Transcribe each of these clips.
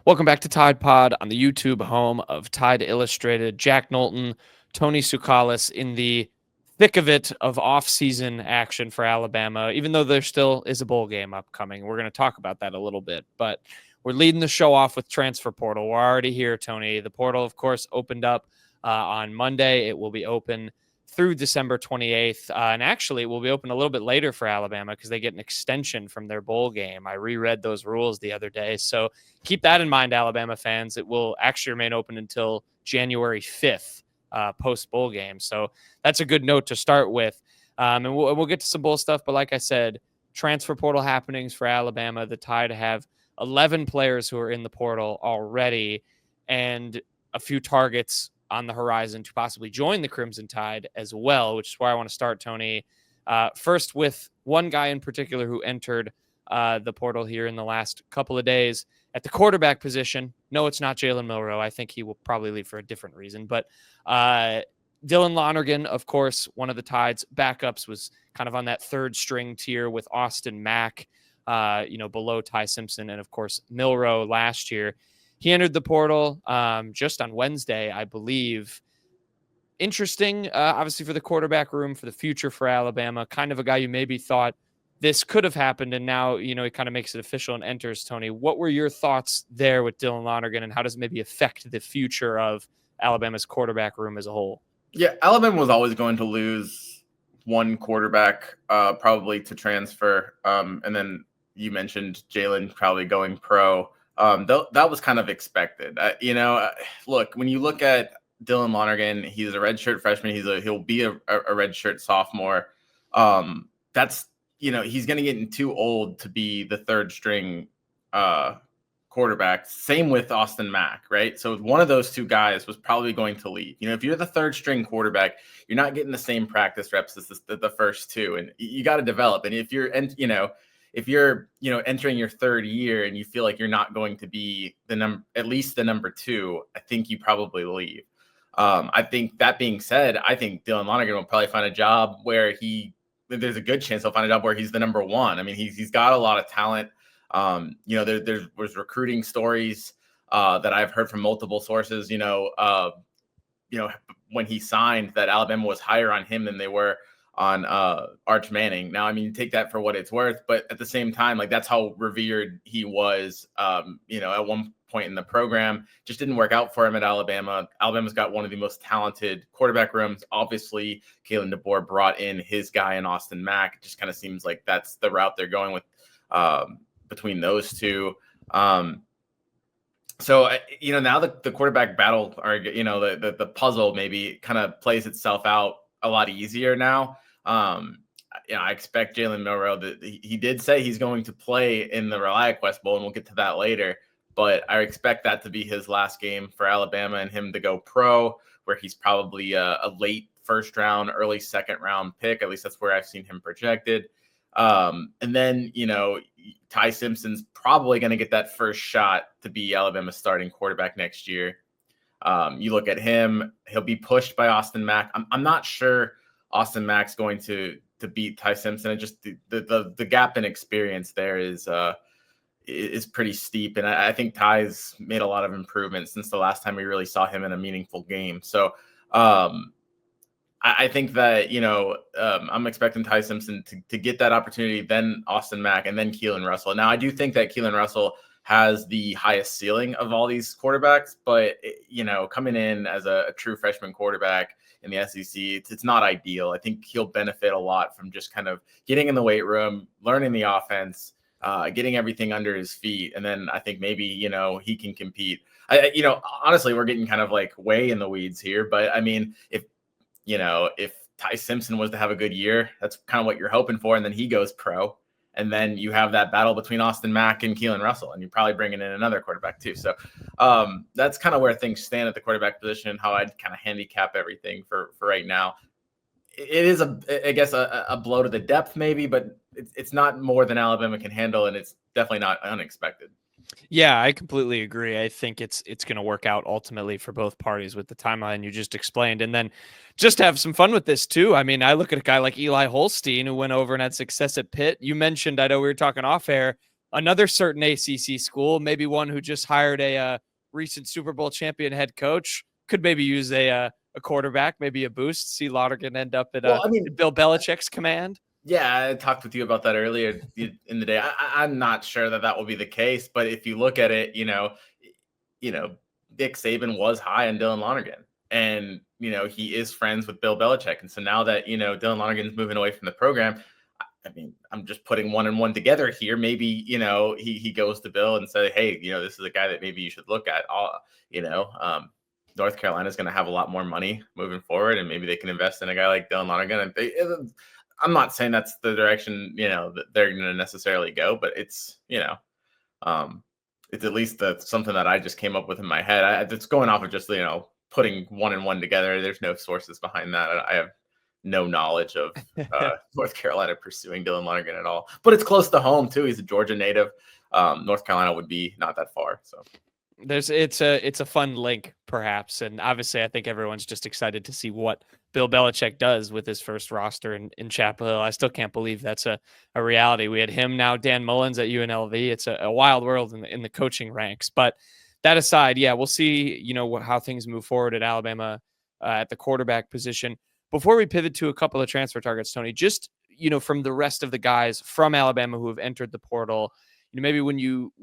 Welcome back to Tide Pod on the YouTube home of Tide Illustrated. Jack Knowlton, Tony Tsoukalis in the thick of it of off-season action for Alabama, even though there still is a bowl game upcoming. We're going to talk about that a little bit, but we're leading the show off with transfer portal. We're already here, Tony. The portal, of course, opened up on Monday. It will be open through December 28th. And actually, it will be open a little bit later for Alabama because they get an extension from their bowl game. I reread those rules the other day. So keep that in mind, Alabama fans. It will actually remain open until January 5th, post bowl game. So that's a good note to start with. And we'll get to some bowl stuff. But like I said, transfer portal happenings for Alabama. The Tide have 11 players who are in the portal already and a few targets on the horizon to possibly join the Crimson Tide as well, which is where I want to start, Tony. First with one guy in particular who entered the portal here in the last couple of days at the quarterback position. No, it's not Jalen Milroe. I think he will probably leave for a different reason. But Dylan Lonergan, of course, one of the Tide's backups, was kind of on that third string tier with Austin Mack, below Ty Simpson and, of course, Milroe last year. He entered the portal just on Wednesday, I believe. Interesting, obviously, for the quarterback room, for the future for Alabama. Kind of a guy you maybe thought this could have happened, and now, he kind of makes it official and enters, Tony. What were your thoughts there with Dylan Lonergan, and how does it maybe affect the future of Alabama's quarterback room as a whole? Yeah, Alabama was always going to lose one quarterback, probably to transfer. And then you mentioned Jalen probably going pro. That was kind of expected. Look, when you look at Dylan Lonergan, he's a redshirt freshman. He'll be a redshirt sophomore. He's going to get too old to be the third string quarterback. Same with Austin Mack, right? So one of those two guys was probably going to leave. If you're the third string quarterback, you're not getting the same practice reps as the first two, and you got to develop. And if you're entering your third year and you feel like you're not going to be at least the number two, I think you probably leave. I think that being said, I think Dylan Lonergan will probably find a job where there's a good chance he'll find a job where he's the number one. I mean, he's got a lot of talent. There's recruiting stories that I've heard from multiple sources, when he signed, that Alabama was higher on him than they were on Arch Manning. Now, I mean, take that for what it's worth, but at the same time, like, that's how revered he was, at one point in the program. Just didn't work out for him at Alabama. Alabama's got one of the most talented quarterback rooms. Obviously, Kalen DeBoer brought in his guy in Austin Mack. It just kind of seems like that's the route they're going with between those two. So now the quarterback battle, or the puzzle maybe kind of plays itself out a lot easier now. I expect Jalen Milroe, that he did say he's going to play in the ReliaQuest Bowl, and we'll get to that later. But I expect that to be his last game for Alabama and him to go pro, where he's probably a late first round, early second round pick. At least that's where I've seen him projected. And then, Ty Simpson's probably going to get that first shot to be Alabama's starting quarterback next year. You look at him, he'll be pushed by Austin Mack. I'm not sure Austin Mack's going to beat Ty Simpson. And just the gap in experience there is pretty steep. And I think Ty's made a lot of improvements since the last time we really saw him in a meaningful game. So I think that, I'm expecting Ty Simpson to get that opportunity, then Austin Mack, and then Keelan Russell. Now, I do think that Keelan Russell has the highest ceiling of all these quarterbacks, but, coming in as a true freshman quarterback in the SEC, it's not ideal. I think he'll benefit a lot from just kind of getting in the weight room, learning the offense, getting everything under his feet. And then I think maybe, he can compete. Honestly, we're getting kind of like way in the weeds here, but I mean, if Ty Simpson was to have a good year, that's kind of what you're hoping for. And then he goes pro, and then you have that battle between Austin Mack and Keelan Russell, and you're probably bringing in another quarterback too. So that's kind of where things stand at the quarterback position, and how I'd kind of handicap everything for right now. It is a blow to the depth maybe, but it's not more than Alabama can handle, and it's definitely not unexpected. Yeah, I completely agree. I think it's going to work out ultimately for both parties with the timeline you just explained. And then just have some fun with this too. I mean, I look at a guy like Eli Holstein, who went over and had success at Pitt. You mentioned, I know we were talking off air, another certain ACC school, maybe one who just hired a recent Super Bowl champion head coach, could maybe use a quarterback, maybe a boost. See Lonergan end up Well, I in mean, Bill Belichick's command. yeah, I talked with you about that earlier in the day. I'm not sure that that will be the case, but if you look at it, you know, Dick Saban was high on Dylan Lonergan, and he is friends with Bill Belichick, and so now that Dylan Lonergan's moving away from the program, I mean, I'm just putting one and one together here. Maybe he goes to Bill and say, hey, this is a guy that maybe you should look at. You know, North Carolina is going to have a lot more money moving forward, and maybe they can invest in a guy like Dylan Lonergan. I'm not saying that's the direction that they're going to necessarily go, but it's it's at least something that I just came up with in my head. It's going off of just putting one and one together. There's no sources behind that. I have no knowledge of North Carolina pursuing Dylan Lonergan at all, but it's close to home too. He's a Georgia native. North Carolina would be not that far, so. It's a fun link, perhaps, and obviously I think everyone's just excited to see what Bill Belichick does with his first roster in Chapel Hill. I still can't believe that's a reality. We had him, now Dan Mullins at UNLV. It's a wild world in the coaching ranks. But that aside, yeah, we'll see how things move forward at Alabama at the quarterback position. Before we pivot to a couple of transfer targets, Tony, just from the rest of the guys from Alabama who have entered the portal. Maybe when you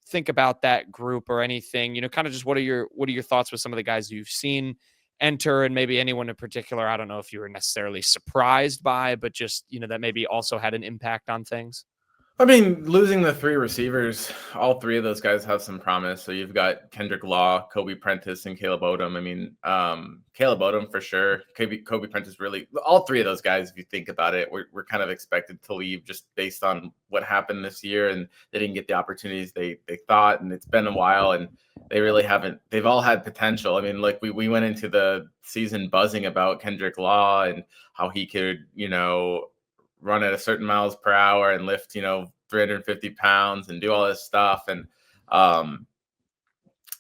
think about that group or anything, kind of just what are your thoughts with some of the guys you've seen enter, and maybe anyone in particular? I don't know if you were necessarily surprised by, but just that maybe also had an impact on things. I mean, losing the three receivers, all three of those guys have some promise. So you've got Kendrick Law, Kobe Prentice, and Caleb Odom. I mean, Caleb Odom for sure. Kobe Prentice really. All three of those guys, if you think about it, were kind of expected to leave just based on what happened this year, and they didn't get the opportunities they thought. And it's been a while, and they really haven't. They've all had potential. I mean, like we went into the season buzzing about Kendrick Law and how he could, run at a certain miles per hour and lift, 350 pounds and do all this stuff. And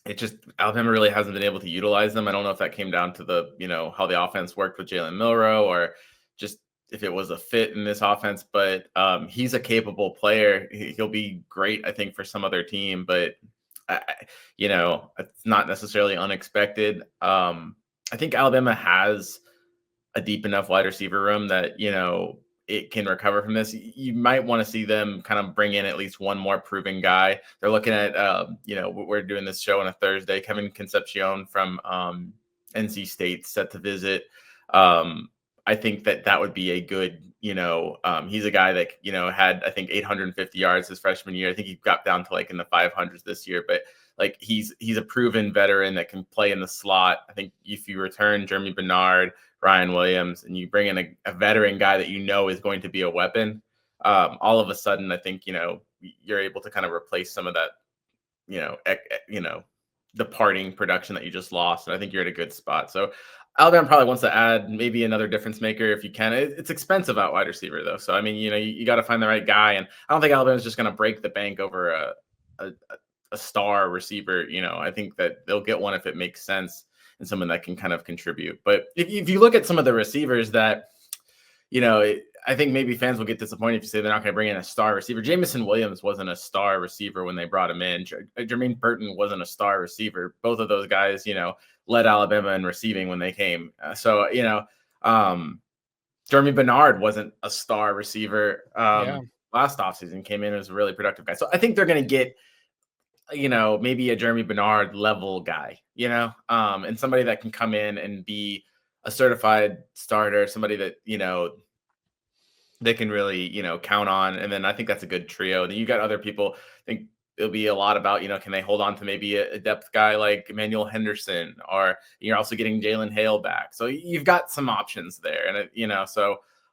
it just, Alabama really hasn't been able to utilize them. I don't know if that came down to the, how the offense worked with Jalen Milroe, or just if it was a fit in this offense, but he's a capable player. He'll be great, I think, for some other team, but it's not necessarily unexpected. I think Alabama has a deep enough wide receiver room that, it can recover from this. You might want to see them kind of bring in at least one more proven guy. They're looking at, we're doing this show on a Thursday. Kevin Concepcion from NC State set to visit. I think that would be a good, he's a guy that, had, I think, 850 yards his freshman year. I think he got down to like in the 500s this year, but like he's a proven veteran that can play in the slot. I think if you return Jeremy Bernard, Ryan Williams, and you bring in a veteran guy that is going to be a weapon, all of a sudden, I think, you're able to kind of replace some of that, departing production that you just lost. And I think you're at a good spot. So Alabama probably wants to add maybe another difference maker if you can. It's expensive out wide receiver, though. So, I mean, you got to find the right guy. And I don't think Alabama's just going to break the bank over a star receiver. I think that they'll get one if it makes sense, and someone that can kind of contribute. But if you look at some of the receivers that, I think maybe fans will get disappointed if you say they're not going to bring in a star receiver. Jamison Williams wasn't a star receiver when they brought him in. Jermaine Burton wasn't a star receiver. Both of those guys, led Alabama in receiving when they came. Jeremy Bernard wasn't a star receiver last offseason, came in as a really productive guy. So I think they're going to get, maybe a Jeremy Bernard level guy, and somebody that can come in and be a certified starter, somebody that, they can really, count on. And then I think that's a good trio. Then you got other people. I think it'll be a lot about, can they hold on to maybe a depth guy like Emmanuel Henderson, or you're also getting Jalen Hale back. So you've got some options there. And,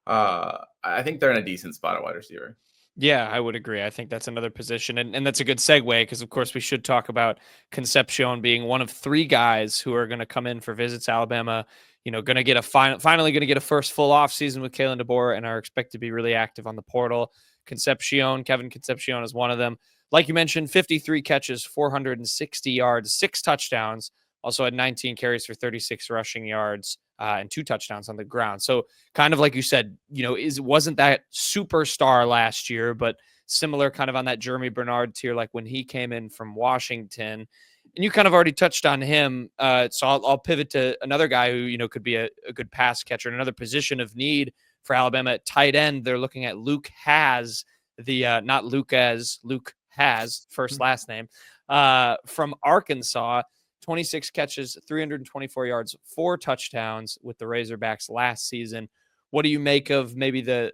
I think they're in a decent spot at wide receiver. Yeah, I would agree. I think that's another position. And that's a good segue, because, of course, we should talk about Concepcion being one of three guys who are going to come in for visits. Alabama, going to get finally going to get a first full off season with Kalen DeBoer, and are expected to be really active on the portal. Kevin Concepcion is one of them. Like you mentioned, 53 catches, 460 yards, 6 touchdowns. Also had 19 carries for 36 rushing yards and 2 touchdowns on the ground. So kind of like you said, wasn't that superstar last year, but similar kind of on that Jeremy Bernard tier, like when he came in from Washington. And you kind of already touched on him. So I'll pivot to another guy who, could be a good pass catcher, another position of need for Alabama at tight end. They're looking at Luke Hasz, not Luke as Luke Hasz, first last name, from Arkansas. 26 catches, 324 yards, 4 touchdowns with the Razorbacks last season. What do you make of maybe the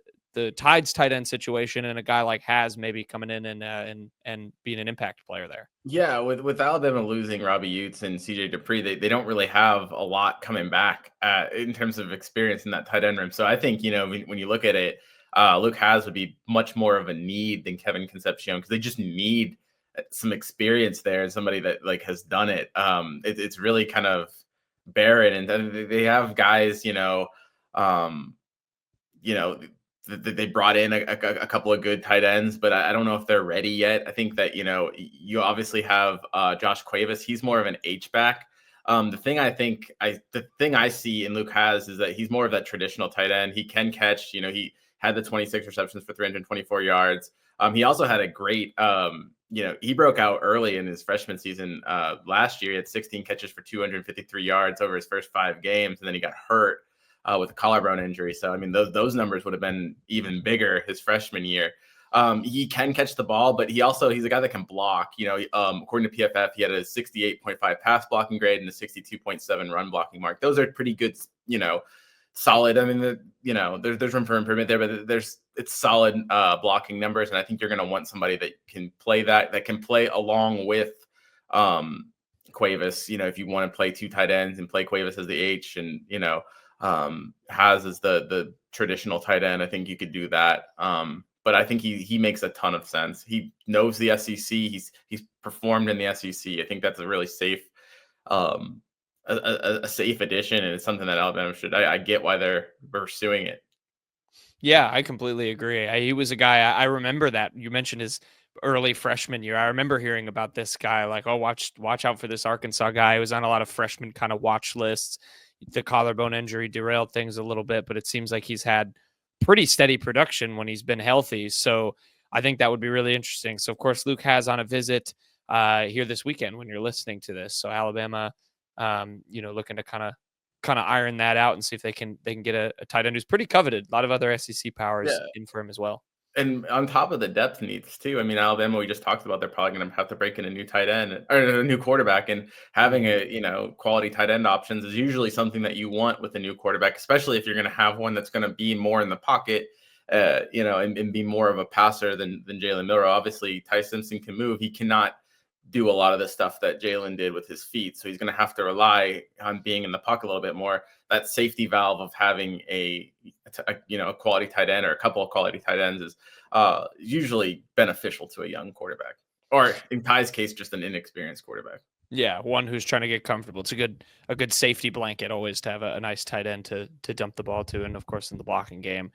Tide's tight end situation and a guy like Hasz maybe coming in and being an impact player there? Yeah, with Alabama losing Robbie Utes and CJ Dupree, they don't really have a lot coming back in terms of experience in that tight end room. So I think, when you look at it, Luke Hasz would be much more of a need than Kevin Concepcion, because they just need some experience there and somebody that like has done it. It's really kind of barren, and they have guys, they brought in a couple of good tight ends, but I don't know if they're ready yet. I think that, you obviously have Josh Cuevas. He's more of an H-back. The thing I see in Luke Hasz is that he's more of that traditional tight end. He can catch, he had the 26 receptions for 324 yards. He also had a great, he broke out early in his freshman season last year. He had 16 catches for 253 yards over his first 5 games, and then he got hurt with a collarbone injury. So, I mean, those numbers would have been even bigger his freshman year. He can catch the ball, but he's a guy that can block. According to PFF, he had a 68.5 pass blocking grade and a 62.7 run blocking mark. Those are pretty good, solid. I mean, there's room for improvement there, but it's solid blocking numbers. And I think you're going to want somebody that can play that can play along with Cuevas. If you want to play 2 tight ends and play Cuevas as the H, and Hasz is the traditional tight end, I think you could do that. But I think he makes a ton of sense. He knows the SEC. He's performed in the SEC. I think that's a really safe, a safe addition, and it's something that Alabama should. I get why they're pursuing it. Yeah, I completely agree. He was a guy I remember that you mentioned his early freshman year. I remember hearing about this guy, like, oh, watch out for this Arkansas guy. He was on a lot of freshman kind of watch lists. The collarbone injury derailed things a little bit, but it seems like he's had pretty steady production when he's been healthy. So I think that would be really interesting. So of course, Luke Hasz on a visit here this weekend when you're listening to this. So Alabama, looking to kind of iron that out and see if they can get a tight end who's pretty coveted. A lot of other SEC powers in for him as well. And on top of the depth needs too, I mean, Alabama, we just talked about, they're probably going to have to break in a new tight end or a new quarterback, and having quality tight end options is usually something that you want with a new quarterback, especially if you're going to have one that's going to be more in the pocket, and be more of a passer than Jalen Milroe. Obviously, Ty Simpson can move. He cannot do a lot of the stuff that Jalen did with his feet. So he's going to have to rely on being in the puck a little bit more. That safety valve of having a quality tight end or a couple of quality tight ends is usually beneficial to a young quarterback, or in Ty's case, just an inexperienced quarterback. Yeah, one who's trying to get comfortable. It's a good safety blanket always to have a nice tight end to dump the ball to, and of course in the blocking game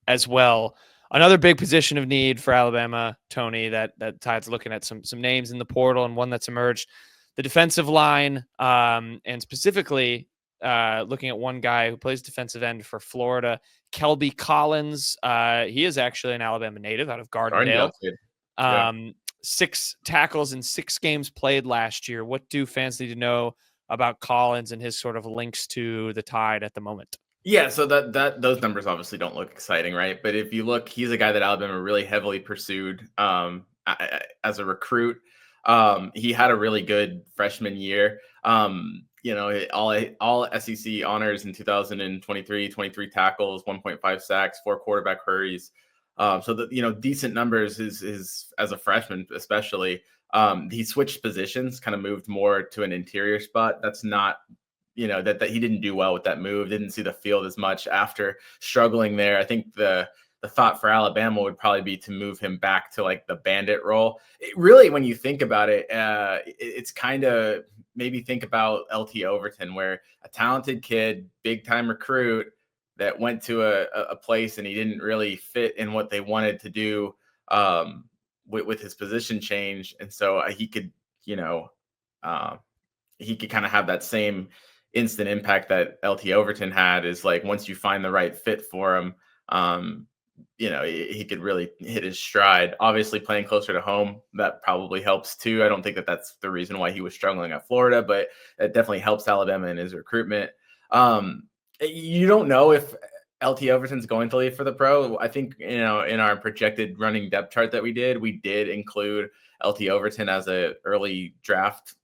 as well. Another big position of need for Alabama, Tony, that Tide's looking at some names in the portal, and one that's emerged, the defensive line, and specifically looking at one guy who plays defensive end for Florida, Kelby Collins. He is actually an Alabama native out of Gardendale. 6 tackles in 6 games played last year. What do fans need to know about Collins and his sort of links to the Tide at the moment? Yeah, so that those numbers obviously don't look exciting, right? But if you look, he's a guy that Alabama really heavily pursued as a recruit. He had a really good freshman year. All SEC honors in 2023, 23 tackles, 1.5 sacks, 4 quarterback hurries. Decent numbers is as a freshman, especially. He switched positions, kind of moved more to an interior spot. That's not, that he didn't do well with that move, didn't see the field as much after struggling there. I think the thought for Alabama would probably be to move him back to like the bandit role. Really, when you think about it, it's kind of, maybe think about LT Overton, where a talented kid, big time recruit that went to a place and he didn't really fit in what they wanted to do with his position change. And so he could kind of have that same instant impact that LT Overton had, is like, once you find the right fit for him, he could really hit his stride. Obviously, playing closer to home, that probably helps too. I don't think that that's the reason why he was struggling at Florida, but it definitely helps Alabama in his recruitment. You don't know if LT Overton's going to leave for the pro. I think, in our projected running depth chart that we did include LT Overton as a early draft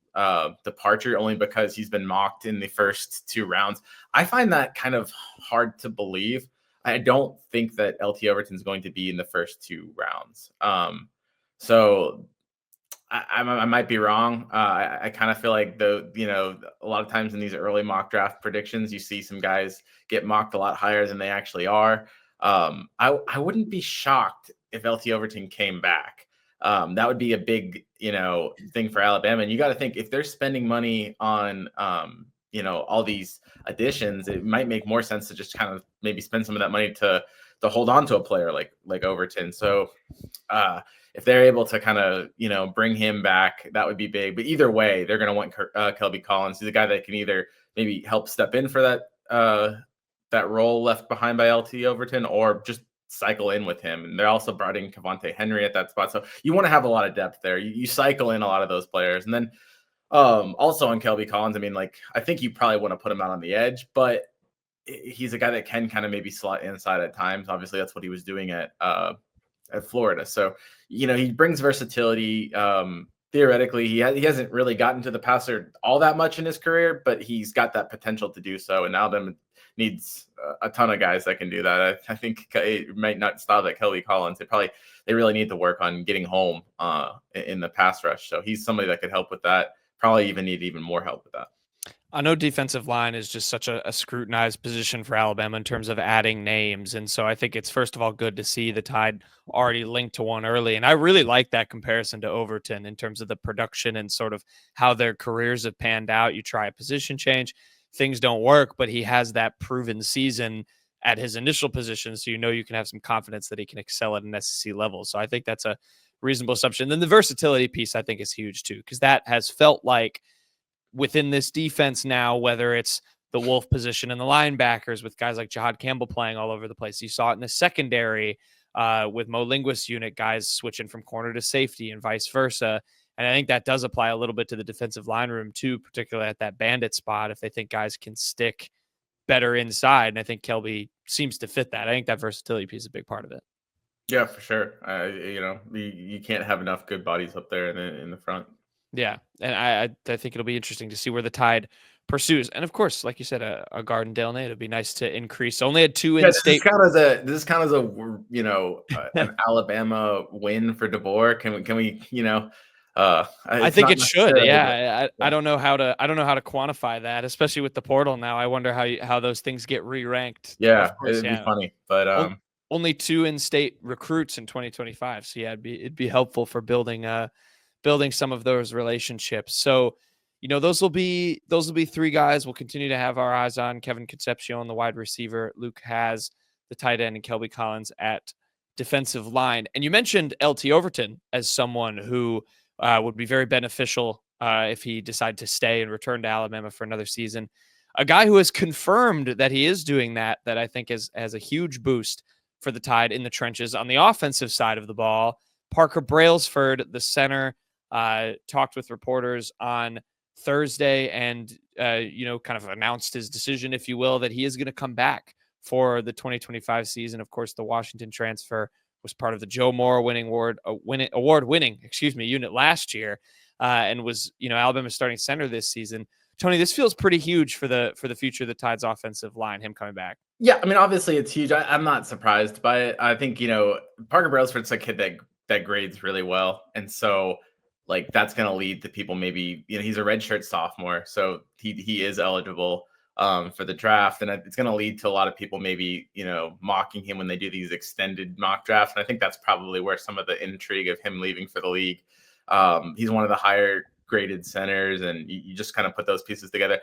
departure, only because he's been mocked in the first 2 rounds. I find that kind of hard to believe. I don't think that LT Overton's going to be in the first 2 rounds. So I might be wrong. I kind of feel like a lot of times in these early mock draft predictions, you see some guys get mocked a lot higher than they actually are. I wouldn't be shocked if LT Overton came back. That would be a big, thing for Alabama. And you got to think, if they're spending money on, all these additions, it might make more sense to just kind of maybe spend some of that money to hold on to a player like Overton. So if they're able to kind of, bring him back, that would be big. But either way, they're going to want Kelby Collins. He's a guy that can either maybe help step in for that role left behind by LT Overton, or just cycle in with him. And they're also brought in Cavante Henry at that spot. So you want to have a lot of depth there. You cycle in a lot of those players. And then also on Kelby Collins, I think you probably want to put him out on the edge, but he's a guy that can kind of maybe slot inside at times. Obviously, that's what he was doing at Florida. So, he brings versatility. Theoretically, he hasn't really gotten to the passer all that much in his career, but he's got that potential to do so. And Alabama needs a ton of guys that can do that. I think it might not stop at Kelby Collins. They really need to work on getting home in the pass rush. So he's somebody that could help with that. Probably need more help with that. I know defensive line is just such a scrutinized position for Alabama in terms of adding names. And so I think it's, first of all, good to see the Tide already linked to one early. And I really like that comparison to Overton in terms of the production and sort of how their careers have panned out. You try a position change, things don't work, but he has that proven season at his initial position. So you can have some confidence that he can excel at an SEC level. So I think that's a reasonable assumption. Then the versatility piece, I think, is huge too, because that has felt like within this defense now, whether it's the Wolf position and the linebackers with guys like Jihaad Campbell playing all over the place. You saw it in the secondary with Mo Linguist's unit, guys switching from corner to safety and vice versa. And I think that does apply a little bit to the defensive line room too, particularly at that bandit spot, if they think guys can stick better inside. And I think Kelby seems to fit that. I think that versatility piece is a big part of it. Yeah, for sure. You can't have enough good bodies up there in the front. Yeah, and I think it'll be interesting to see where the Tide pursues. And of course, like you said, a Gardendale Nate, it'd be nice to increase. Only had 2 in-state. This kind of an Alabama win for DeBoer. Can we I think it should. Yeah, I don't know how to quantify that, especially with the portal now. I wonder how those things get re-ranked. Yeah, it'd be funny, but only 2 in-state recruits in 2025. So yeah, it'd be helpful for building some of those relationships. So, those will be 3 guys we'll continue to have our eyes on. Kevin Concepcion, the wide receiver, Luke Hasz, the tight end, and Kelby Collins at defensive line. And you mentioned LT Overton as someone who would be very beneficial if he decided to stay and return to Alabama for another season. A guy who has confirmed that he is doing that I think has a huge boost for the Tide in the trenches on the offensive side of the ball. Parker Brailsford, the center, talked with reporters on Thursday and, kind of announced his decision, if you will, that he is going to come back for the 2025 season. Of course, the Washington transfer was part of the Joe Moore award-winning unit last year, and was, Alabama's starting center this season. Tony, this feels pretty huge for the future of the Tide's offensive line, him coming back. Yeah, obviously it's huge. I'm not surprised by it. I think, Parker Brailsford's a kid that grades really well. And so that's going to lead to people maybe, he's a redshirt sophomore, so he is eligible for the draft. And it's going to lead to a lot of people maybe, mocking him when they do these extended mock drafts. And I think that's probably where some of the intrigue of him leaving for the league. He's one of the higher graded centers, and you just kind of put those pieces together.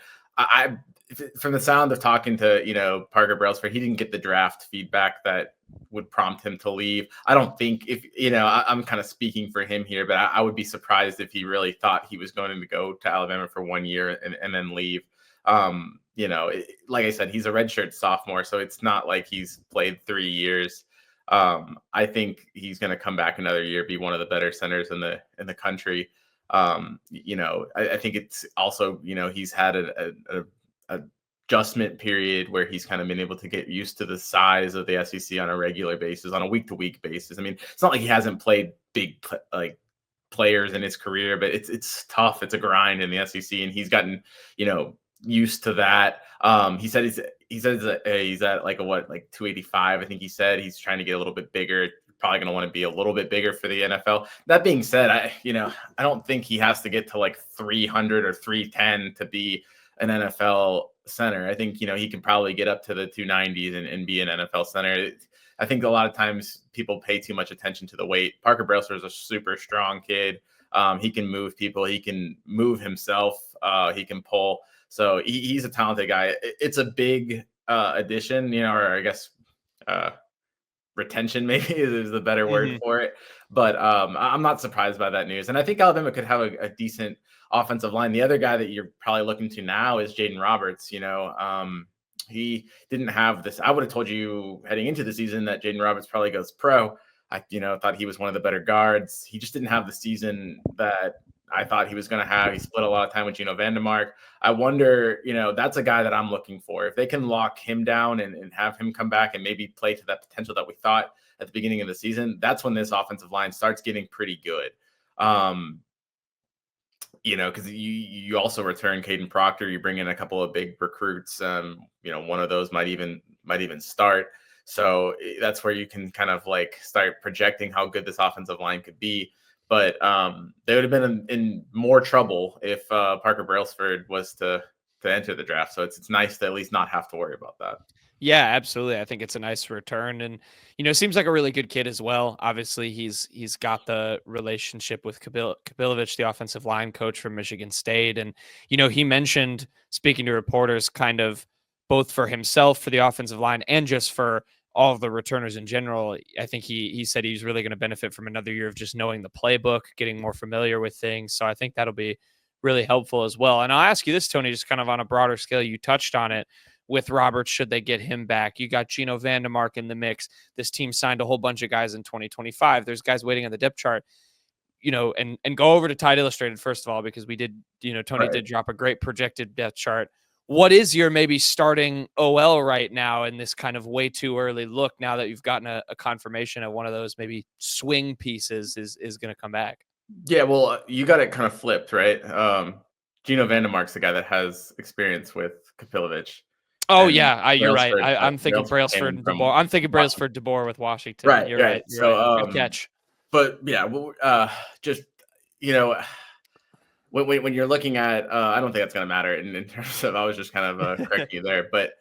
From the sound of talking to, Parker Brailsford, he didn't get the draft feedback that would prompt him to leave. I don't think I'm kind of speaking for him here, but I would be surprised if he really thought he was going to go to Alabama for 1 year and then leave. Like I said, he's a redshirt sophomore, so it's not like he's played 3 years. I think he's going to come back another year, be one of the better centers in the country. I think it's also, he's had a adjustment period where he's kind of been able to get used to the size of the SEC on a regular basis, on a week-to-week basis. I mean, it's not like he hasn't played big players in his career, but it's tough. It's a grind in the SEC, and he's gotten used to that. He said he's at like 285. I think he said he's trying to get a little bit bigger. Probably going to want to be a little bit bigger for the NFL. That being said, I don't think he has to get to like 300 or 310 to be an NFL center. I think he can probably get up to the 290s and be an NFL center. I think a lot of times people pay too much attention to the weight. Parker Brailsford is a super strong kid. He can move people. He can move himself. He can pull. So he's a talented guy. It's a big addition, or I guess retention maybe is the better word for it. But I'm not surprised by that news. And I think Alabama could have a decent offensive line. The other guy that you're probably looking to now is Jaden Roberts. He didn't have this. I would have told you heading into the season that Jaden Roberts probably goes pro. I thought he was one of the better guards. He just didn't have the season that I thought he was going to have. He split a lot of time with Gino Vandermark. I wonder, that's a guy that I'm looking for. If they can lock him down and have him come back and maybe play to that potential that we thought at the beginning of the season, that's when this offensive line starts getting pretty good. Because you also return Caden Proctor, you bring in a couple of big recruits. One of those might even start. So that's where you can kind of start projecting how good this offensive line could be. But they would have been in more trouble if Parker Brailsford was to enter the draft. So it's nice to at least not have to worry about that. Yeah, absolutely. I think it's a nice return, and seems like a really good kid as well. Obviously, he's got the relationship with Kabilovich, the offensive line coach from Michigan State, and he mentioned, speaking to reporters, kind of both for himself, for the offensive line, and just for all of the returners in general. I think he said he's really going to benefit from another year of just knowing the playbook, getting more familiar with things. So I think that'll be really helpful as well. And I'll ask you this, Tony, just kind of on a broader scale. You touched on it with Roberts, should they get him back. You got Gino Vandermark in the mix. This team signed a whole bunch of guys in 2025. There's guys waiting on the depth chart, and go over to Tide Illustrated, first of all, because we did, Tony did drop a great projected depth chart. What is your maybe starting OL right now in this kind of way too early look, now that you've gotten a confirmation of one of those maybe swing pieces is going to come back? Yeah, well, you got it kind of flipped, right? Gino Vandermark's the guy that has experience with Kapilovich. Oh, yeah, you're right. I'm thinking Brailsford and DeBoer. I'm thinking Brailsford, DeBoer with Washington. Right, you're right. So, good catch. But yeah, just when you're looking at, I don't think that's going to matter in terms of. I was just kind of correcting you there, but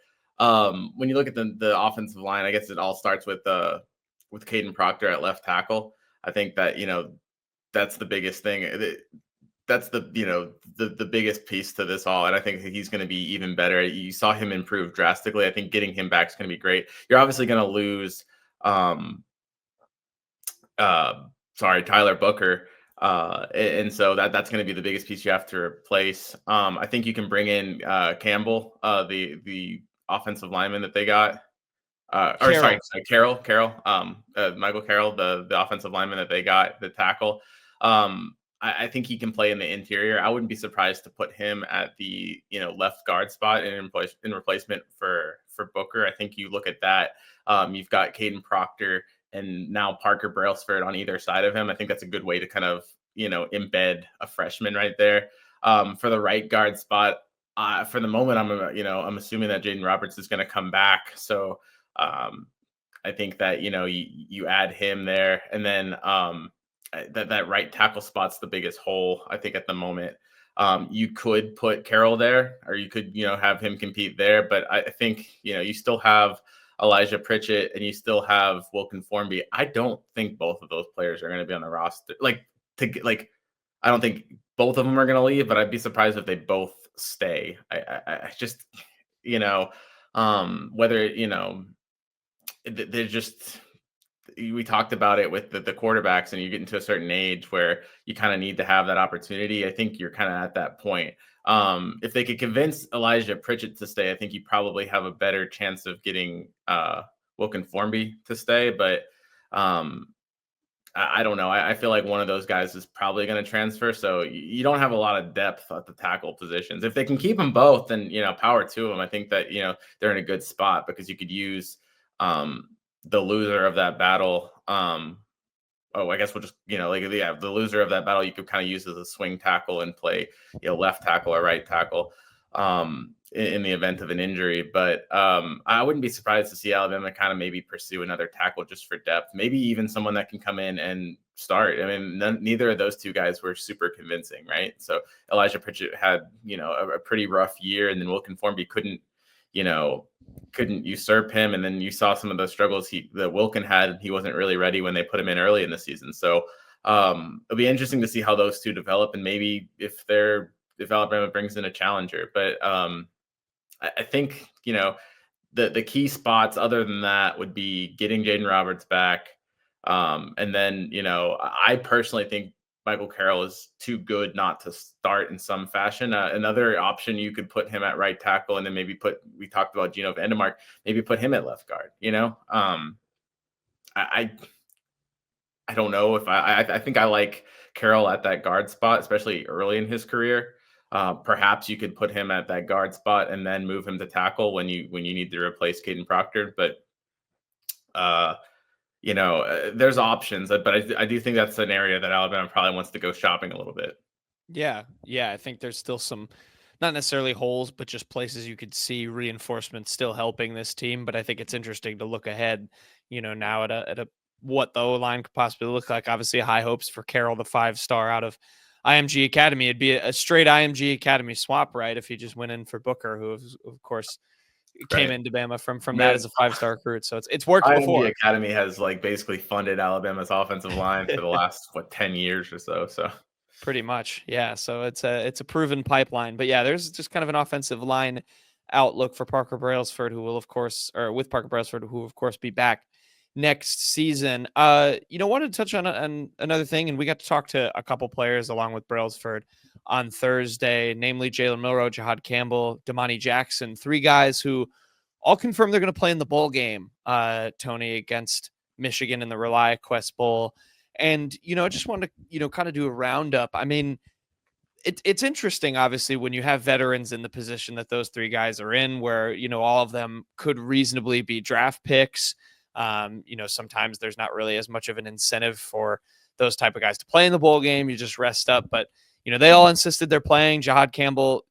when you look at the offensive line, I guess it all starts with Caden Proctor at left tackle. I think that that's the biggest thing. That's the biggest piece to this all. And I think he's going to be even better. You saw him improve drastically. I think getting him back is going to be great. You're obviously going to lose, Tyler Booker. And so that's going to be the biggest piece you have to replace. I think you can bring in Campbell, the offensive lineman that they got. Carroll, Michael Carroll, the offensive lineman that they got, the tackle. I think he can play in the interior. I wouldn't be surprised to put him at the left guard spot in replacement for Booker. I think you look at that. You've got Caden Proctor and now Parker Brailsford on either side of him. I think that's a good way to kind of embed a freshman right there. For the right guard spot, for the moment, I'm assuming that Jaden Roberts is going to come back. So I think that you add him there, and then that right tackle spot's the biggest hole, I think, at the moment. You could put Carroll there, or you could, have him compete there. But I think, you still have Elijah Pritchett and you still have Wilkin Formby. I don't think both of those players are going to be on the roster. I don't think both of them are going to leave, but I'd be surprised if they both stay. I just, whether, they're just, we talked about it with the quarterbacks, and you get into a certain age where you kind of need to have that opportunity. I think you're kind of at that point. If they could convince Elijah Pritchett to stay, I think you probably have a better chance of getting Wilkin Formby to stay. But I don't know. I feel like one of those guys is probably going to transfer. So you don't have a lot of depth at the tackle positions. If they can keep them both, then, power to them. I think that, they're in a good spot because you could use the loser of that battle. I guess we'll just, the loser of that battle, you could kind of use as a swing tackle and play, left tackle or right tackle in the event of an injury. But I wouldn't be surprised to see Alabama kind of maybe pursue another tackle just for depth, maybe even someone that can come in and start. I mean, neither of those two guys were super convincing, right? So Elijah Pritchett had, a pretty rough year, and then Wilkin Formby couldn't usurp him. And then you saw some of the struggles that Wilkin had. He wasn't really ready when they put him in early in the season. So it'll be interesting to see how those two develop, and maybe if Alabama brings in a challenger. But I think, the key spots other than that would be getting Jaden Roberts back. And then, I personally think Michael Carroll is too good not to start in some fashion. Another option, you could put him at right tackle, and then maybe we talked about Gino Vandemark, maybe put him at left guard, I don't know if I think I like Carroll at that guard spot, especially early in his career. Perhaps you could put him at that guard spot and then move him to tackle when you need to replace Caden Proctor. But there's options, but I do think that's an area that Alabama probably wants to go shopping a little bit. Yeah. I think there's still some, not necessarily holes, but just places you could see reinforcements still helping this team. But I think it's interesting to look ahead, now at a what the O-line could possibly look like. Obviously, high hopes for Carroll, the 5-star out of IMG Academy. It'd be a straight IMG Academy swap, right? If he just went in for Booker, who of course came into Bama from that as a 5-star recruit. So it's worked before. IMG Academy has basically funded Alabama's offensive line for the last 10 years or so. So pretty much, yeah. So it's a proven pipeline. But yeah, there's just kind of an offensive line outlook for Parker Brailsford, who will with Parker Brailsford, who will of course be back next season. Wanted to touch on another thing, and we got to talk to a couple players along with Brailsford on Thursday, namely Jalen Milroe, Jihaad Campbell, Damani Jackson, 3 guys who all confirmed they're going to play in the bowl game, Tony, against Michigan in the ReliaQuest Bowl. And, I just wanted to, kind of do a roundup. I mean, it's interesting, obviously, when you have veterans in the position that those 3 guys are in, where, all of them could reasonably be draft picks. Sometimes there's not really as much of an incentive for those type of guys to play in the bowl game. You just rest up. But, they all insisted they're playing. Jihaad Campbell,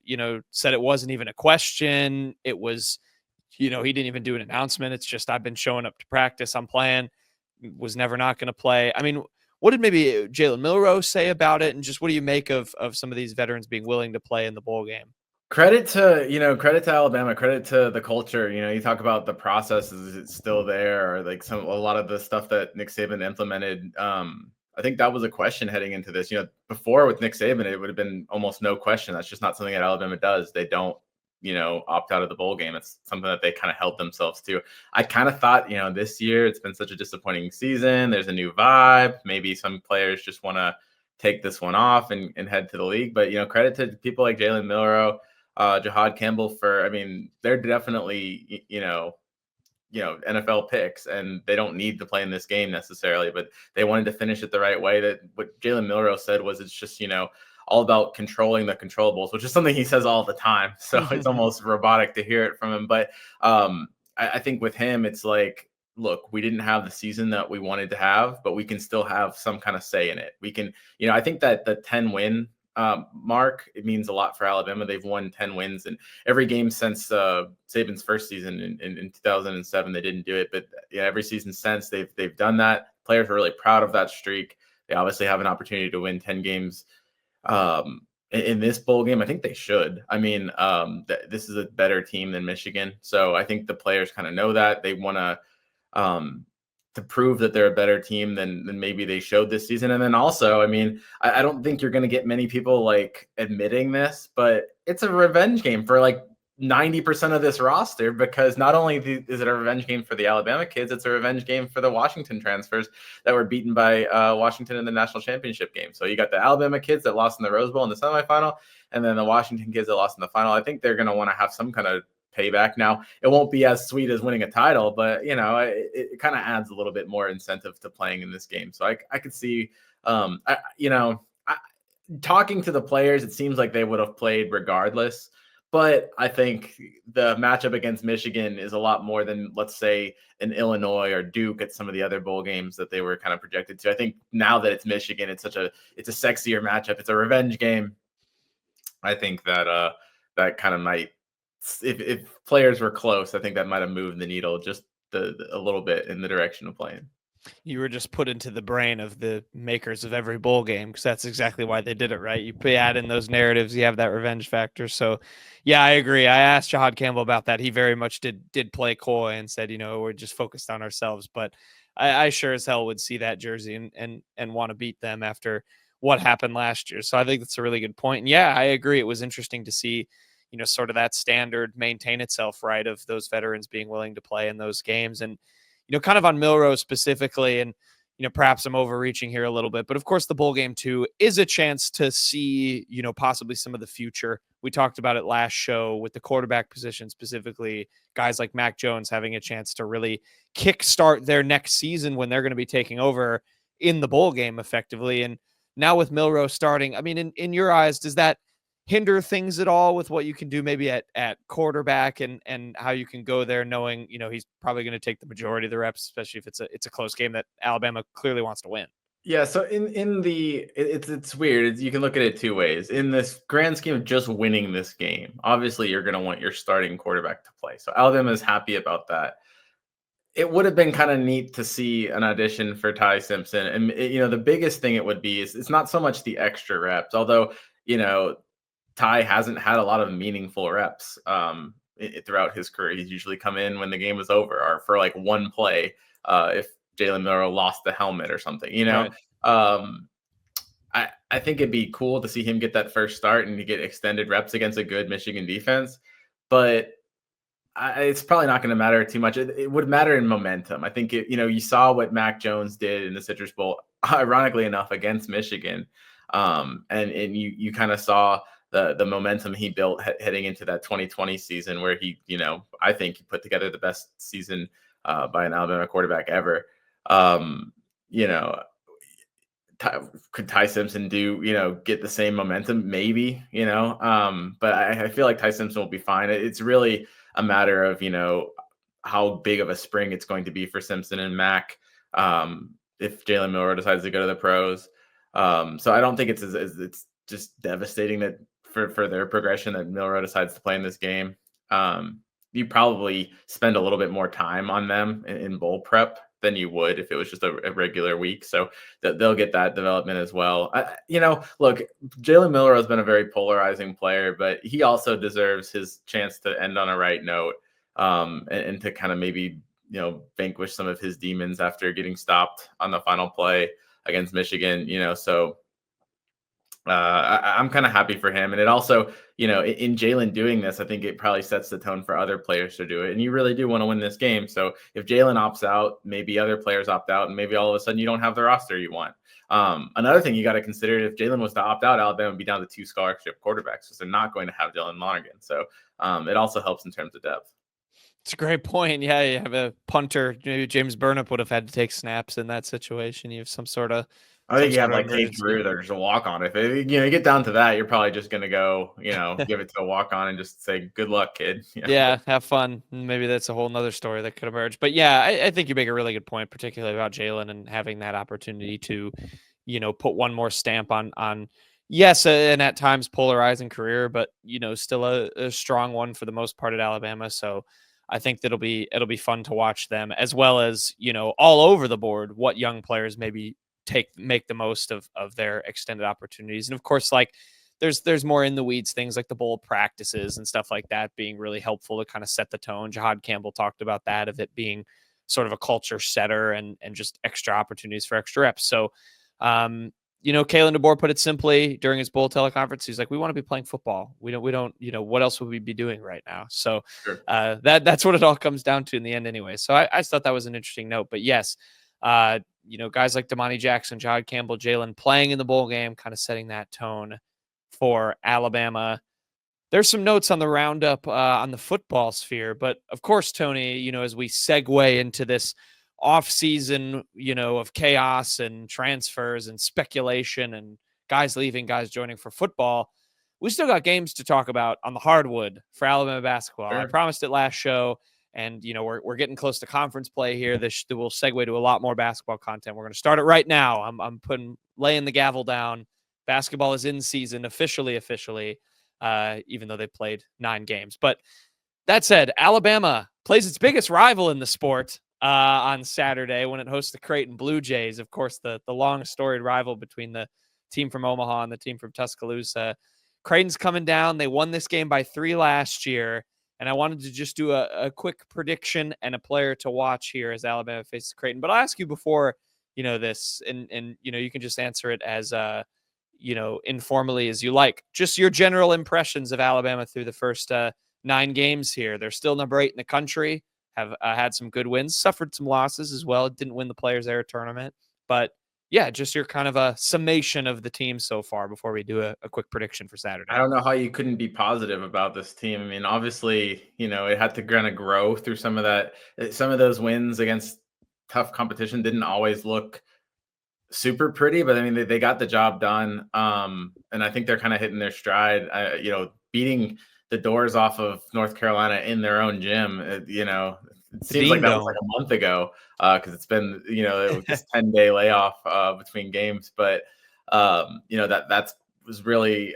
said it wasn't even a question. It was, he didn't even do an announcement. It's just, I've been showing up to practice. I'm playing. Was never not going to play. I mean, what did maybe Jalen Milroe say about it? And just what do you make of some of these veterans being willing to play in the bowl game? Credit to Alabama, credit to the culture. You talk about the process, is it still there, or a lot of the stuff that Nick Saban implemented. I think that was a question heading into this. Before with Nick Saban, it would have been almost no question. That's just not something that Alabama does. They don't, opt out of the bowl game. It's something that they kind of held themselves to. I kind of thought, this year it's been such a disappointing season. There's a new vibe. Maybe some players just want to take this one off and head to the league. But, credit to people like Jalen Milroe, Jihaad Campbell they're definitely, NFL picks, and they don't need to play in this game necessarily, but they wanted to finish it the right way. That what Jalen Milroe said was, it's just, all about controlling the controllables, which is something he says all the time. So it's almost robotic to hear it from him. But I think with him, it's like, look, we didn't have the season that we wanted to have, but we can still have some kind of say in it. We can, I think that the 10 win mark, it means a lot for Alabama. They've won 10 wins, and every game since Saban's first season in 2007, they didn't do it. But every season since, they've done that. Players are really proud of that streak. They obviously have an opportunity to win 10 games in this bowl game. I think they should. I mean, this is a better team than Michigan, so I think the players kind of know that. They want to prove that they're a better team than maybe they showed this season. And then also, I mean, I don't think you're going to get many people admitting this, but it's a revenge game for 90% of this roster, because not only is it a revenge game for the Alabama kids, it's a revenge game for the Washington transfers that were beaten by Washington in the national championship game. So you got the Alabama kids that lost in the Rose Bowl in the semifinal, and then the Washington kids that lost in the final. I think they're going to want to have some kind of payback. Now, it won't be as sweet as winning a title, but it kind of adds a little bit more incentive to playing in this game. So I could see, talking to the players, it seems like they would have played regardless. But I think the matchup against Michigan is a lot more than, let's say, an Illinois or Duke at some of the other bowl games that they were kind of projected to. I think now that it's Michigan, it's a sexier matchup. It's a revenge game. I think that that kind of might, if players were close, I think that might have moved the needle just a little bit in the direction of playing. You were just put into the brain of the makers of every bowl game, because that's exactly why they did it, right? You add in those narratives, you have that revenge factor. So, yeah, I agree. I asked Jihaad Campbell about that. He very much did play coy and said, we're just focused on ourselves. But I sure as hell would see that jersey and want to beat them after what happened last year. So I think that's a really good point. And yeah, I agree. It was interesting to see, sort of that standard maintain itself, right, of those veterans being willing to play in those games. And kind of on Milroe specifically, and, perhaps I'm overreaching here a little bit, but of course the bowl game too is a chance to see, possibly some of the future. We talked about it last show with the quarterback position, specifically guys like Mac Jones having a chance to really kickstart their next season when they're going to be taking over in the bowl game effectively. And now with Milroe starting, I mean, in your eyes, does that hinder things at all with what you can do maybe at quarterback and how you can go there knowing, he's probably going to take the majority of the reps, especially if it's a close game that Alabama clearly wants to win? Yeah, so it's weird. You can look at it two ways. In this grand scheme of just winning this game, obviously you're going to want your starting quarterback to play. So Alabama is happy about that. It would have been kind of neat to see an audition for Ty Simpson. And, the biggest thing it would be is it's not so much the extra reps, although, Ty hasn't had a lot of meaningful reps throughout his career. He's usually come in when the game was over or for like one play if Jalen Milroe lost the helmet or something, Right. I think it'd be cool to see him get that first start and to get extended reps against a good Michigan defense. But it's probably not going to matter too much. It would matter in momentum. I think, you saw what Mac Jones did in the Citrus Bowl, ironically enough, against Michigan. And you kind of saw the momentum he built heading into that 2020 season where he, I think he put together the best season by an Alabama quarterback ever. Could Ty Simpson do, get the same momentum? Maybe, but I feel like Ty Simpson will be fine. It's really a matter of, how big of a spring it's going to be for Simpson and Mac if Jalen Milroe decides to go to the pros. So I don't think it's just devastating that for their progression that Milroe decides to play in this game. You probably spend a little bit more time on them in bowl prep than you would if it was just a regular week. So they'll get that development as well. Look, Jalen Milroe has been a very polarizing player, but he also deserves his chance to end on a right note and to kind of maybe, vanquish some of his demons after getting stopped on the final play against Michigan, so I'm kind of happy for him. And it also, in Jalen doing this, I think it probably sets the tone for other players to do it. And you really do want to win this game. So if Jalen opts out, maybe other players opt out, and maybe all of a sudden you don't have the roster you want. Another thing you got to consider, if Jalen was to opt out, Alabama would be down to 2 scholarship quarterbacks because they're not going to have Dylan Lonergan. So it also helps in terms of depth. It's a great point. Yeah, you have a punter. Maybe James Burnip would have had to take snaps in that situation. You have some sort of I think you have like Cade Carew there just a walk on. If you get down to that, you're probably just gonna go, give it to a walk on and just say, "Good luck, kid." Yeah, have fun. Maybe that's a whole nother story that could emerge. But yeah, I think you make a really good point, particularly about Jalen and having that opportunity to, put one more stamp on yes, and at times polarizing career, but still a strong one for the most part at Alabama. So I think it'll be fun to watch them, as well as all over the board what young players maybe make the most of their extended opportunities. And of course, like there's more in the weeds things like the bowl practices and stuff like that being really helpful to kind of set the tone. Jihaad Campbell talked about that, of it being sort of a culture setter and just extra opportunities for extra reps. So Kalen DeBoer put it simply during his bowl teleconference. He's like, we want to be playing football. We don't, what else would we be doing right now? So Sure. That's what it all comes down to in the end anyway. So I just thought that was an interesting note. But yes, guys like Damani Jackson, Jihaad Campbell, Jalen playing in the bowl game, kind of setting that tone for Alabama. There's some notes on the roundup on the football sphere, but of course, Tony, as we segue into this off season, of chaos and transfers and speculation and guys leaving, guys joining for football, we still got games to talk about on the hardwood for Alabama basketball. Sure. I promised it last show, and we're getting close to conference play here. This will segue to a lot more basketball content. We're going to start it right now. I'm laying the gavel down. Basketball is in season officially. Even though they played 9 games. But that said, Alabama plays its biggest rival in the sport on Saturday when it hosts the Creighton Blue Jays. Of course, the long-storied rival between the team from Omaha and the team from Tuscaloosa. Creighton's coming down. They won this game by 3 last year. And I wanted to just do a quick prediction and a player to watch here as Alabama faces Creighton. But I'll ask you before, this, and you can just answer it as informally as you like. Just your general impressions of Alabama through the first 9 games here. They're still number 8 in the country, have had some good wins, suffered some losses as well. Didn't win the Players Era tournament. But yeah, just your kind of a summation of the team so far before we do a quick prediction for Saturday. I don't know how you couldn't be positive about this team. I mean, obviously, it had to kind of grow through some of those wins against tough competition. Didn't always look super pretty, but I mean, they got the job done. And I think they're kind of hitting their stride, beating the doors off of North Carolina in their own gym. It seems like that was like a month ago because it's been, it was this 10-day layoff between games. But, that was really,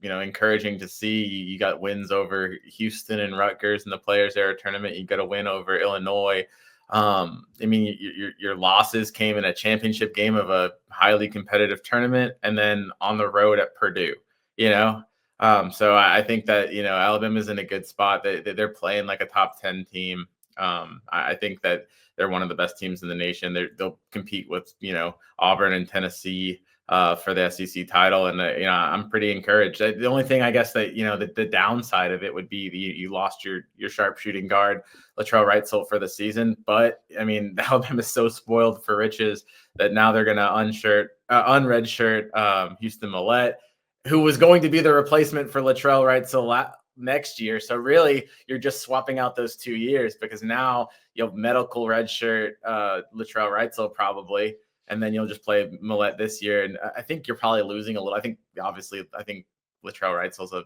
encouraging to see. You got wins over Houston and Rutgers in the Players Era tournament. You got a win over Illinois. I mean, your losses came in a championship game of a highly competitive tournament and then on the road at Purdue, so I think that, Alabama's in a good spot. They're playing like a top 10 team. I think that they're one of the best teams in the nation. They'll compete with, Auburn and Tennessee for the SEC title. And, I'm pretty encouraged. The only thing I guess that, the downside of it would be you lost your sharpshooting guard, Latrell Wrightsell, for the season. But I mean, Alabama is so spoiled for riches that now they're going to unredshirt Houston Millett, who was going to be the replacement for Latrell Wrightsell next year. So really, you're just swapping out those 2 years because now you'll medical redshirt Latrell Wrightsell probably. And then you'll just play Millett this year. And I think you're probably losing a little. I think Latrell Wrightsell's a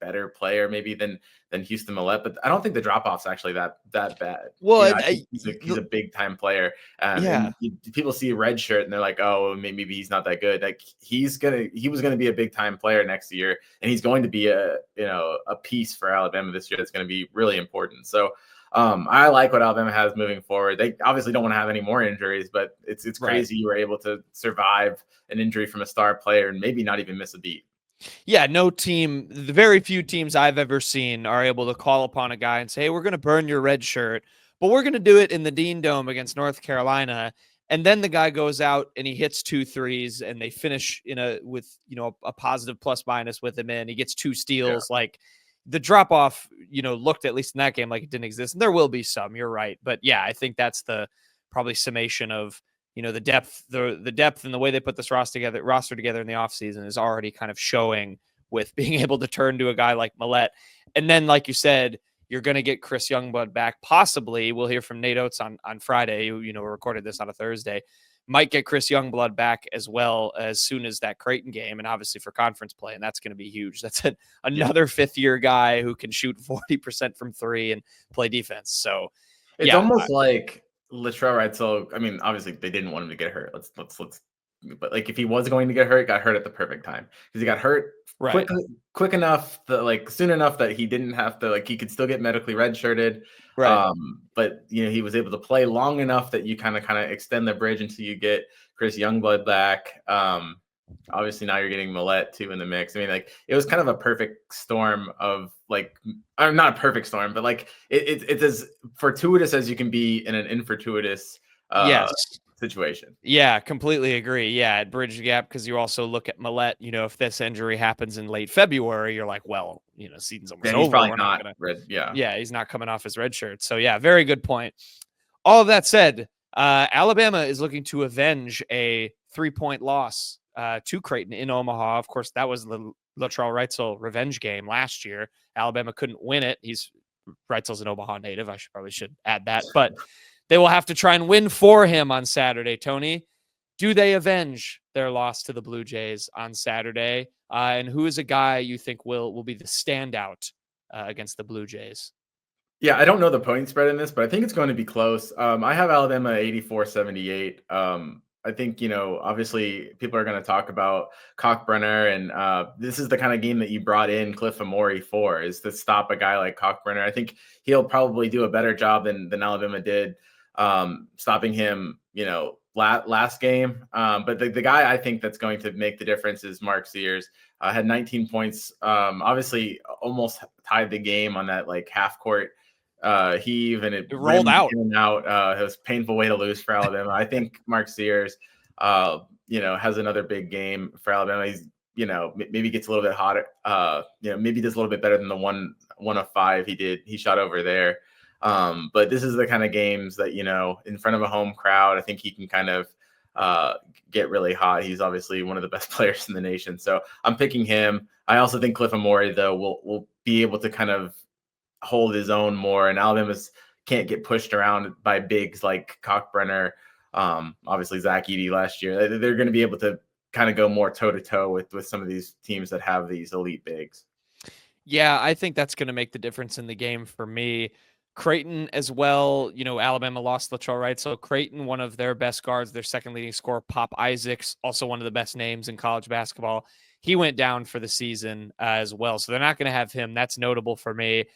better player maybe than Houston Millett, but I don't think the drop-off's actually that bad. Well, he's a big time player. Yeah. And people see a red shirt and they're like, oh, maybe he's not that good. Like he was going to be a big time player next year. And he's going to be a piece for Alabama this year. That's going to be really important. So I like what Alabama has moving forward. They obviously don't want to have any more injuries, but it's crazy you were able to survive an injury from a star player and maybe not even miss a beat. Yeah, no team, the very few teams I've ever seen are able to call upon a guy and say, hey, we're going to burn your red shirt, but we're going to do it in the Dean Dome against North Carolina. And then the guy goes out and he hits 2 threes and they finish with a positive plus minus with him in. He gets 2 steals. Yeah. Like the drop off, looked at least in that game like it didn't exist. And there will be some, you're right. But yeah, I think that's the probably summation of the depth, the depth and the way they put this roster together in the offseason is already kind of showing with being able to turn to a guy like Millett. And then, like you said, you're going to get Chris Youngblood back. Possibly we'll hear from Nate Oates on Friday. We recorded this on a Thursday. Might get Chris Youngblood back as well as soon as that Creighton game, and obviously for conference play, and that's going to be huge. That's another fifth-year guy who can shoot 40% from 3 and play defense. So it's almost like Latrell Wrightsell. I mean, obviously they didn't want him to get hurt. Let's. But like, if he was going to get hurt, got hurt at the perfect time because he got hurt quick enough that soon enough that he didn't have to he could still get medically redshirted. Right. But he was able to play long enough that you kind of extend the bridge until you get Chris Youngblood back. Obviously now you're getting Millett too in the mix. I mean, it was kind of a perfect storm of not a perfect storm, but it's as fortuitous as you can be in an infortuitous situation. Yeah, completely agree. Yeah, it bridged the gap because you also look at Millett. If this injury happens in late February, you're like, well, season's almost over. He's probably not red. Yeah, he's not coming off his red shirt. So yeah, very good point. All of that said, Alabama is looking to avenge a 3-point loss to Creighton in Omaha. Of course, that was the Latrell Wrightsell revenge game last year. Alabama couldn't win it. Wrightsell's an Omaha native. I should add that, but they will have to try and win for him on Saturday. Tony, do they avenge their loss to the Blue Jays on Saturday? And who is a guy you think will be the standout against the Blue Jays? Yeah, I don't know the point spread in this, but I think it's going to be close. I have Alabama 84-78. I think, obviously people are going to talk about Cockbrenner, and this is the kind of game that you brought in Cliff Amore for, is to stop a guy like Cockbrenner. I think he'll probably do a better job than Alabama did stopping him, last game. But the guy I think that's going to make the difference is Mark Sears. Had 19 points, obviously almost tied the game on that half court heave, and it rolled out. In and out. It was a painful way to lose for Alabama. I think Mark Sears, has another big game for Alabama. He's, maybe gets a little bit hotter. Maybe does a little bit better than the one of 5 he shot over there. But this is the kind of games that, in front of a home crowd, I think he can kind of get really hot. He's obviously one of the best players in the nation. So I'm picking him. I also think Cliff Amore, though, will be able to kind of hold his own more, and Alabama's can't get pushed around by bigs like Cockbrenner, obviously Zach Edey last year. They're going to be able to kind of go more toe-to-toe with some of these teams that have these elite bigs. Yeah, I think that's going to make the difference in the game for me. Creighton as well, Alabama lost Latrell Wright. So Creighton, one of their best guards, their second leading scorer, Pop Isaacs, also one of the best names in college basketball. He went down for the season as well. So they're not going to have him. That's notable for me.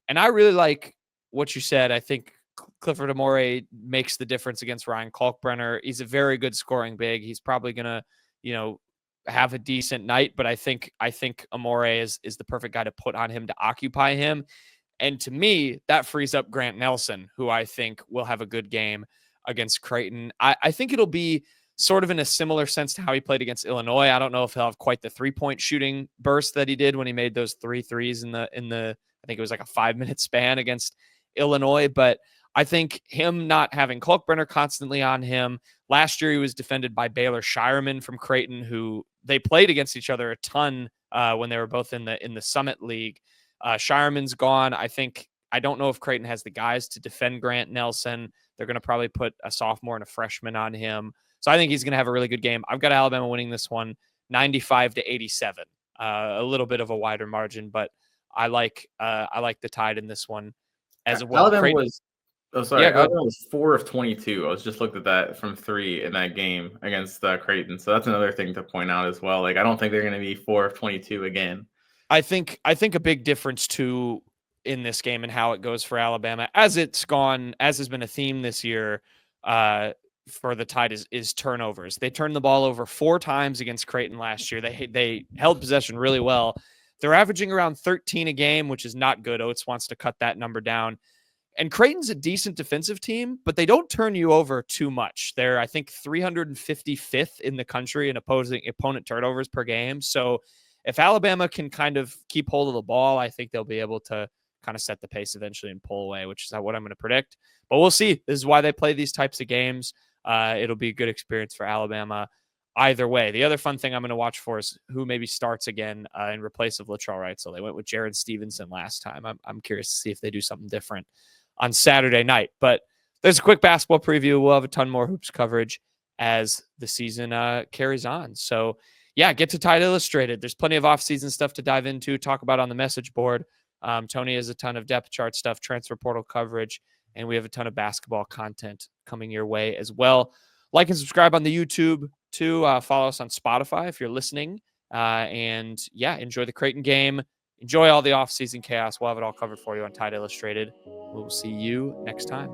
And I really like what you said. I think Clifford Amore makes the difference against Ryan Kalkbrenner. He's a very good scoring big. He's probably going to, have a decent night, but I think Amore is the perfect guy to put on him to occupy him. And to me, that frees up Grant Nelson, who I think will have a good game against Creighton. I think it'll be sort of in a similar sense to how he played against Illinois. I don't know if he'll have quite the 3-point shooting burst that he did when he made those 3 threes in the I think it was like a 5-minute span against Illinois, but I think him not having Kalkbrenner constantly on him. Last year, he was defended by Baylor Shireman from Creighton, who they played against each other a ton when they were both in the Summit League. Shireman's gone. I don't know if Creighton has the guys to defend Grant Nelson. They're going to probably put a sophomore and a freshman on him. So I think he's going to have a really good game. I've got Alabama winning this one 95-87. A little bit of a wider margin, but I like the Tide in this one as well. Alabama was 4 of 22. I was just looked at that from 3 in that game against Creighton. So that's another thing to point out as well. I don't think they're going to be 4 of 22 again. I think a big difference too in this game and how it goes for Alabama, as has been a theme this year for the Tide, is turnovers. They turned the ball over 4 times against Creighton last year. They held possession really well. They're averaging around 13 a game, which is not good. Oates wants to cut that number down. And Creighton's a decent defensive team, but they don't turn you over too much. They're, I think, 355th in the country in opponent turnovers per game. So if Alabama can kind of keep hold of the ball, I think they'll be able to kind of set the pace eventually and pull away, which is what I'm going to predict. But we'll see. This is why they play these types of games. It'll be a good experience for Alabama either way. The other fun thing I'm going to watch for is who maybe starts again in replace of Latrell Wright. So they went with Jared Stevenson last time. I'm curious to see if they do something different on Saturday night. But there's a quick basketball preview. We'll have a ton more hoops coverage as the season carries on. So yeah, get to Tide Illustrated. There's plenty of off-season stuff to dive into, talk about on the message board. Tony has a ton of depth chart stuff, transfer portal coverage, and we have a ton of basketball content coming your way as well. Like and subscribe on the YouTube too. Follow us on Spotify if you're listening. And yeah, enjoy the Creighton game. Enjoy all the off-season chaos. We'll have it all covered for you on Tide Illustrated. We'll see you next time.